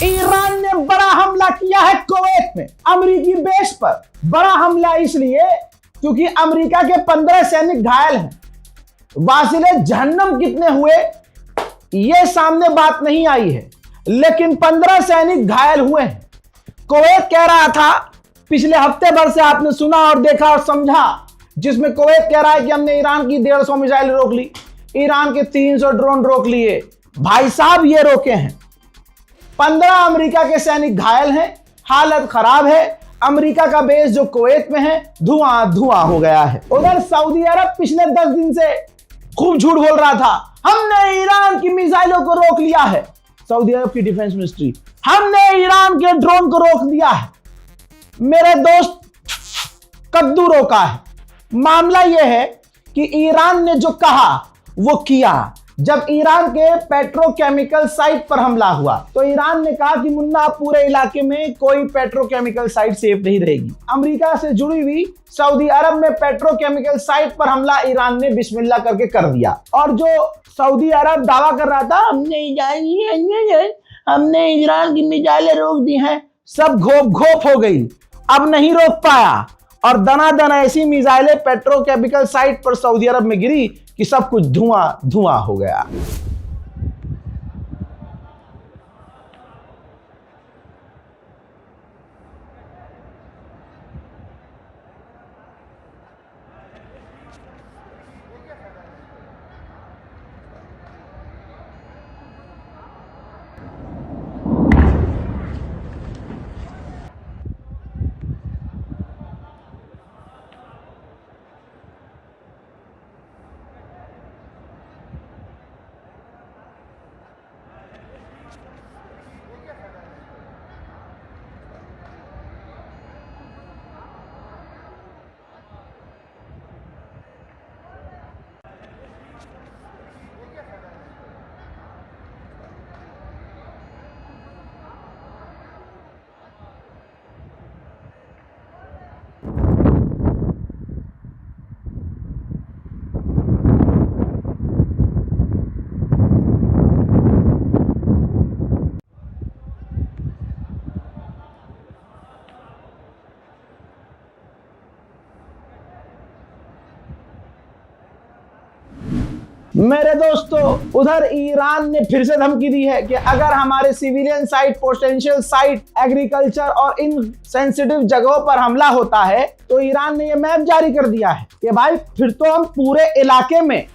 Iran ने बड़ा हमला किया है कुवैत में अमेरिकी बेस पर। बड़ा हमला इसलिए क्योंकि अमेरिका के 15 सैनिक घायल हैं। वासिले जहन्नम कितने हुए ये सामने बात नहीं आई है, लेकिन 15 सैनिक घायल हुए हैं। कुवैत कह रहा था, पिछले हफ्ते भर से आपने सुना और देखा और समझा, जिसमें कुवैत कह रहा है कि हमने ईरान की 150 मिसाइल रोक ली, ईरान के 300 ड्रोन रोक लिए। भाई साहब ये रोके हैं। 15 अमेरिका के सैनिक घायल हैं, हालत खराब है। अमेरिका का बेस जो कुवैत में है धुआं धुआं हो गया है। उधर सऊदी अरब पिछले 10 दिन से खूब झूठ बोल रहा था, हमने ईरान की मिसाइलों को रोक लिया है। सऊदी अरब की डिफेंस मिनिस्ट्री, हमने ईरान के ड्रोन को रोक दिया है। मेरे दोस्त, कद्दू रोका है। मामला यह है कि ईरान ने जो कहा वो किया। जब ईरान के पेट्रोकेमिकल साइट पर हमला हुआ तो ईरान ने कहा कि मुन्ना पूरे इलाके में कोई पेट्रोकेमिकल साइट सेफ नहीं रहेगी। अमेरिका से जुड़ी हुई सऊदी अरब में पेट्रोकेमिकल साइट पर हमला ईरान ने बिस्मिल्लाह करके कर दिया। और जो सऊदी अरब दावा कर रहा था हमने ईरान की मिसाइलें रोक दी हैं, सब घोप हो गई, अब नहीं रोक पाया। और दना दना ऐसी मिसाइलें पेट्रोकेमिकल साइट पर सऊदी अरब में गिरी कि सब कुछ धुआं धुआं हो गया। मेरे दोस्तों, उधर ईरान ने फिर से धमकी दी है कि अगर हमारे civilian site, potential site, agriculture और इन सेंसिटिव जगहों पर हमला होता है तो ईरान ने यह मैप जारी कर दिया है कि भाई फिर तो हम पूरे इलाके में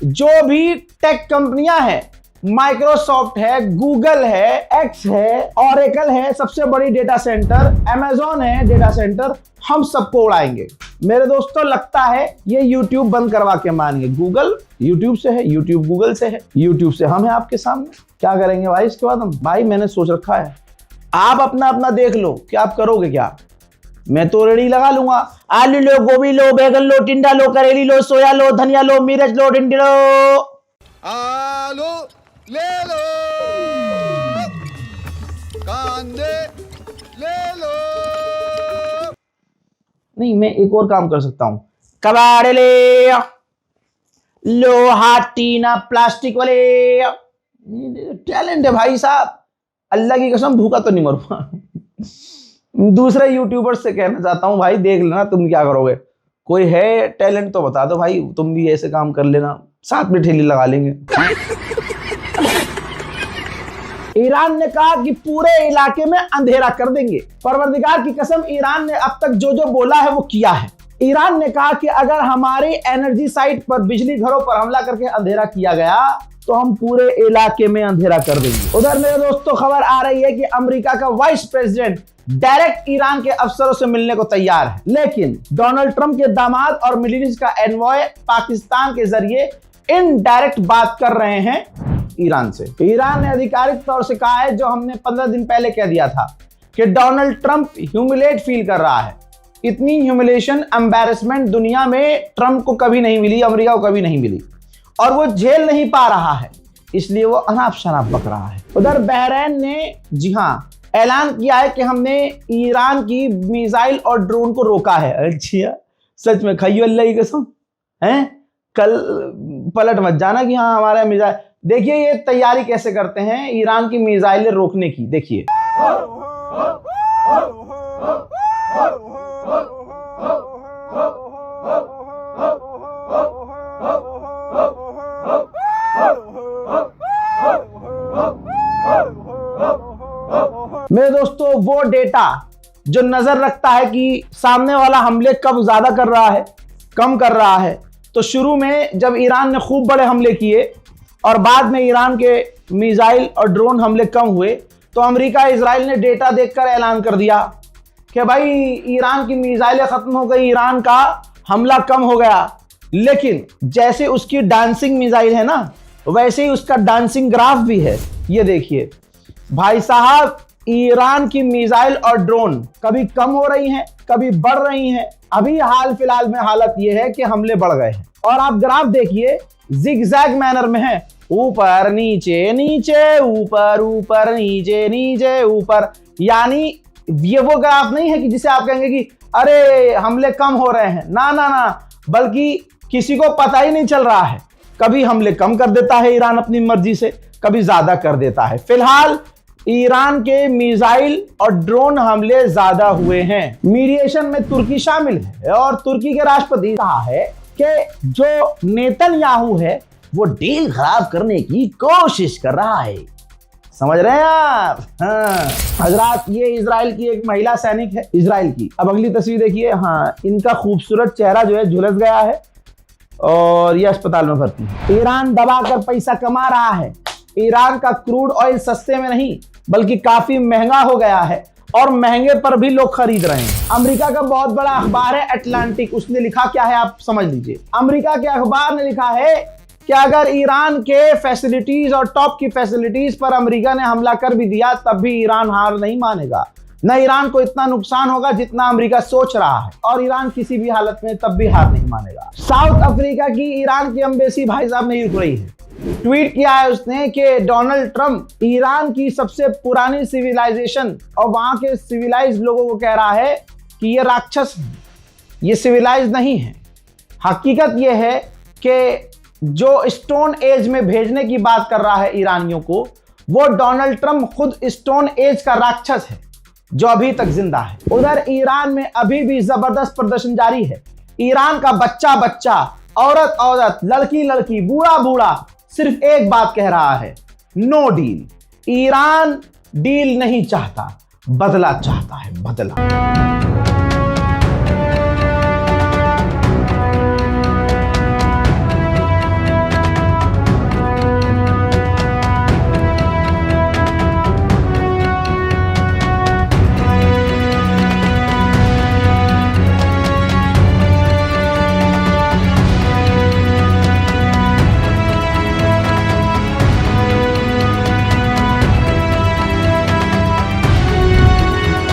जो भी टेक कंपनियां हैं, माइक्रोसॉफ्ट है, गूगल है, एक्स है, ऑरेकल है, सबसे बड़ी डेटा सेंटर, अमेजॉन है डेटा सेंटर, हम सबको उड़ाएंगे। मेरे दोस्तों, लगता है ये यूट्यूब बंद करवा के मानेंगे। गूगल यूट्यूब से है, यूट्यूब गूगल से है, यूट्यूब से हम है आपके सामने। क्या करेंगे भाई इसके बाद हम? भाई मैंने सोच रखा है, आप अपना अपना देख लो कि आप करोगे क्या। मैं तो रेडी लगा लूंगा। आलू लो, गोभी लो, बैगन लो, टिंडा लो, करेली लो, सोया लो, धनिया लो, मिर्च लो, टिंडे लो, आलू ले लो, कांदे ले लो। नहीं, मैं एक और काम कर सकता हूं। कबाड़ ले लोहा, टीना, प्लास्टिक वाले। टैलेंट है भाई साहब, अल्लाह की कसम भूखा तो नहीं मरूंगा। दूसरे यूट्यूबर्स से कहना चाहता हूं, भाई देख लेना तुम क्या करोगे। कोई है टैलेंट तो बता दो भाई, तुम भी ऐसे काम कर लेना, साथ में ठेली लगा लेंगे। ईरान ने कहा कि पूरे इलाके में अंधेरा कर देंगे। परवरदिगार की कसम, ईरान ने अब तक जो जो बोला है वो किया है। ईरान ने कहा कि अगर हमारी एनर्जी साइट पर, बिजली घरों पर हमला करके अंधेरा किया गया तो हम पूरे इलाके में अंधेरा कर देंगे। उधर मेरे दोस्तों, खबर आ रही है कि अमेरिका का वाइस प्रेसिडेंट डायरेक्ट ईरान के अफसरों से मिलने को तैयार है, लेकिन डोनाल्ड ट्रंप के दामाद और मिडिल ईस्ट का एनवॉय पाकिस्तान के जरिए इनडायरेक्ट बात कर रहे हैं ईरान से। ईरान ने आधिकारिक तौर से कहा है, जो हमने 15 दिन पहले कह दिया था, कि डोनाल्ड ट्रंप ह्यूमिलेट फील कर रहा है। इतनी ह्यूमिलेशन, एम्बैरेसमेंट दुनिया में ट्रंप को कभी नहीं मिली, अमेरिका को कभी नहीं मिली, और वो झेल नहीं पा रहा है, इसलिए वो अनाप शनाप बक रहा है। उधर बहरीन ने, जी हाँ, ऐलान किया है कि हमने ईरान की मिसाइल और ड्रोन को रोका है। अच्छा, सच में? खाइयो अल्लाह की कसम, हैं? कल पलट मत जाना कि हाँ हमारे मिसाइल। देखिए ये तैयारी कैसे करते हैं ईरान की मिसाइलें रोकने की। देखिए मेरे दोस्तों, वो डेटा जो नजर रखता है कि सामने वाला हमले कब ज्यादा कर रहा है, कम कर रहा है। तो शुरू में जब ईरान ने खूब बड़े हमले किए और बाद में ईरान के मिसाइल और ड्रोन हमले कम हुए, तो अमेरिका इजराइल ने डेटा देखकर ऐलान कर दिया कि भाई ईरान की मिसाइलें खत्म हो गई, ईरान का हमला कम हो गया। लेकिन जैसे उसकी डांसिंग मिसाइल है ना, वैसे ही उसका डांसिंग ग्राफ भी है। ये देखिए भाई साहब, ईरान की मिसाइल और ड्रोन कभी कम हो रही हैं, कभी बढ़ रही हैं। अभी हाल फिलहाल में हालत यह है कि हमले बढ़ गए हैं। और आप ग्राफ देखिए, जिगजैग मैनर में है, ऊपर नीचे नीचे, ऊपर ऊपर नीचे नीचे ऊपर। यानी ये वो ग्राफ नहीं है कि जिसे आप कहेंगे कि अरे हमले कम हो रहे हैं, ना ना ना, बल्कि किसी को पता ही नहीं चल रहा है। कभी हमले कम कर देता है ईरान अपनी मर्जी से, कभी ज्यादा कर देता है। फिलहाल ईरान के मिसाइल और ड्रोन हमले ज्यादा हुए हैं। मीडिएशन में तुर्की शामिल है और तुर्की के राष्ट्रपति कहा है कि जो नेतन्याहू है वो डील खराब करने की कोशिश कर रहा है। समझ रहे हैं आप? हाँ हजरात, ये इजराइल की एक महिला सैनिक है, इजराइल की। अब अगली तस्वीर देखिए। हाँ, इनका खूबसूरत चेहरा जो है झुलस गया है और ये अस्पताल में भर्ती है। ईरान दबाकर पैसा कमा रहा है। ईरान का क्रूड ऑयल सस्ते में नहीं बल्कि काफी महंगा हो गया है और महंगे पर भी लोग खरीद रहे हैं। अमेरिका का बहुत बड़ा अखबार है अटलांटिक, उसने लिखा क्या है आप समझ लीजिए। अमेरिका के अखबार ने लिखा है कि अगर ईरान के फैसिलिटीज और टॉप की फैसिलिटीज पर अमेरिका ने हमला कर भी दिया तब भी ईरान हार नहीं मानेगा। न ईरान को इतना नुकसान होगा जितना अमेरिका सोच रहा है, और ईरान किसी भी हालत में तब भी हार नहीं मानेगा। साउथ अफ्रीका की ईरान की एम्बेसी भाई साहब नहीं रुक रही है। ट्वीट किया है उसने कि डोनाल्ड ट्रंप ईरान की सबसे पुरानी सिविलाइजेशन और वहां के सिविलाइज लोगों को कह रहा है कि ये राक्षस है, ये सिविलाइज नहीं है। हकीकत ये है कि जो स्टोन एज में भेजने की बात कर रहा है ईरानियों को, वो डोनाल्ड ट्रंप खुद स्टोन एज का राक्षस है जो अभी तक जिंदा है। उधर ईरान में अभी भी जबरदस्त प्रदर्शन जारी है। ईरान का बच्चा बच्चा, औरत औरत, लड़की लड़की, बूढ़ा बूढ़ा सिर्फ एक बात कह रहा है, नो डील। ईरान डील नहीं चाहता, बदला चाहता है, बदला।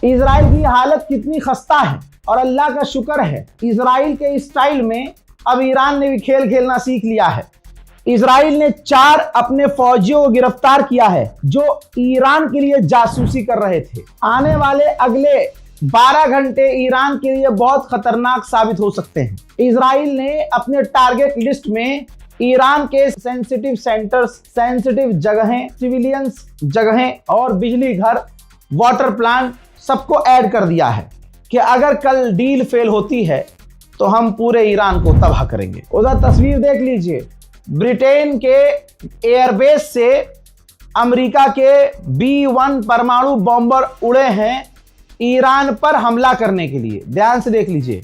इजराइल की हालत कितनी खस्ता है और अल्लाह का शुक्र है इजराइल के स्टाइल में अब ईरान ने भी खेल खेलना सीख लिया है। इजराइल ने 4 अपने फौजियों को गिरफ्तार किया है जो ईरान के लिए जासूसी कर रहे थे। आने वाले अगले 12 घंटे ईरान के लिए बहुत खतरनाक साबित हो सकते हैं। इजराइल ने अपने टारगेट लिस्ट में ईरान के सेंसिटिव सेंटर्स, सेंसिटिव जगहें, सिविलियंस जगहें और बिजली घर, वाटर प्लांट सबको ऐड कर दिया है कि अगर कल डील फेल होती है तो हम पूरे ईरान को तबाह करेंगे। उधर तस्वीर देख लीजिए, ब्रिटेन के एयरबेस से अमेरिका के B-1 परमाणु बॉम्बर उड़े हैं ईरान पर हमला करने के लिए। ध्यान से देख लीजिए,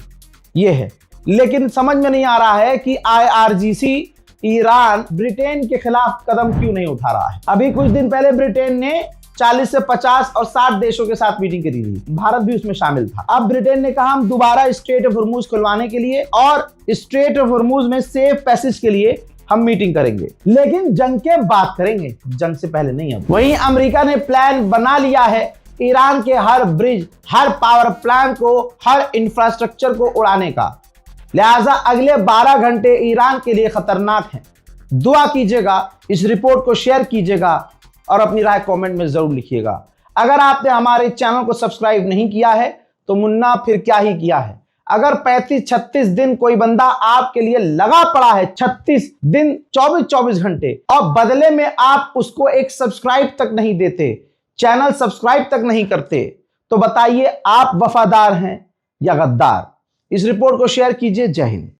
ये है। लेकिन समझ में नहीं आ रहा है कि IRGC ईरान ब्रिटेन के खिलाफ कदम क्यों नहीं उठा रहा है। अभी कुछ दिन पहले ब्रिटेन ने 40 से 50 और 60 देशों के साथ मीटिंग करी थी, भारत भी उसमें शामिल था। अब ब्रिटेन ने कहा हम दोबारा स्ट्रेट ऑफ हॉर्मूज खुलवाने के लिए और स्ट्रेट ऑफ हॉर्मूज में सेफ पैसेज के लिए हम मीटिंग करेंगे, लेकिन जंग के बाद करेंगे, जंग से पहले नहीं। अब वहीं अमेरिका ने प्लान बना लिया है ईरान के हर ब्रिज, हर पावर प्लांट को, हर इंफ्रास्ट्रक्चर को उड़ाने का। लिहाजा अगले 12 घंटे ईरान के लिए खतरनाक हैं। दुआ कीजिएगा, इस रिपोर्ट को शेयर कीजिएगा और अपनी राय कमेंट में जरूर लिखिएगा। अगर आपने हमारे चैनल को सब्सक्राइब नहीं किया है तो मुन्ना फिर क्या ही किया है। अगर 35-36 दिन कोई बंदा आपके लिए लगा पड़ा है, 36 दिन 24-24 घंटे, और बदले में आप उसको एक सब्सक्राइब तक नहीं देते, चैनल सब्सक्राइब तक नहीं करते, तो बताइए आप वफादार हैं या गद्दार। इस रिपोर्ट को शेयर कीजिए। जय हिंद।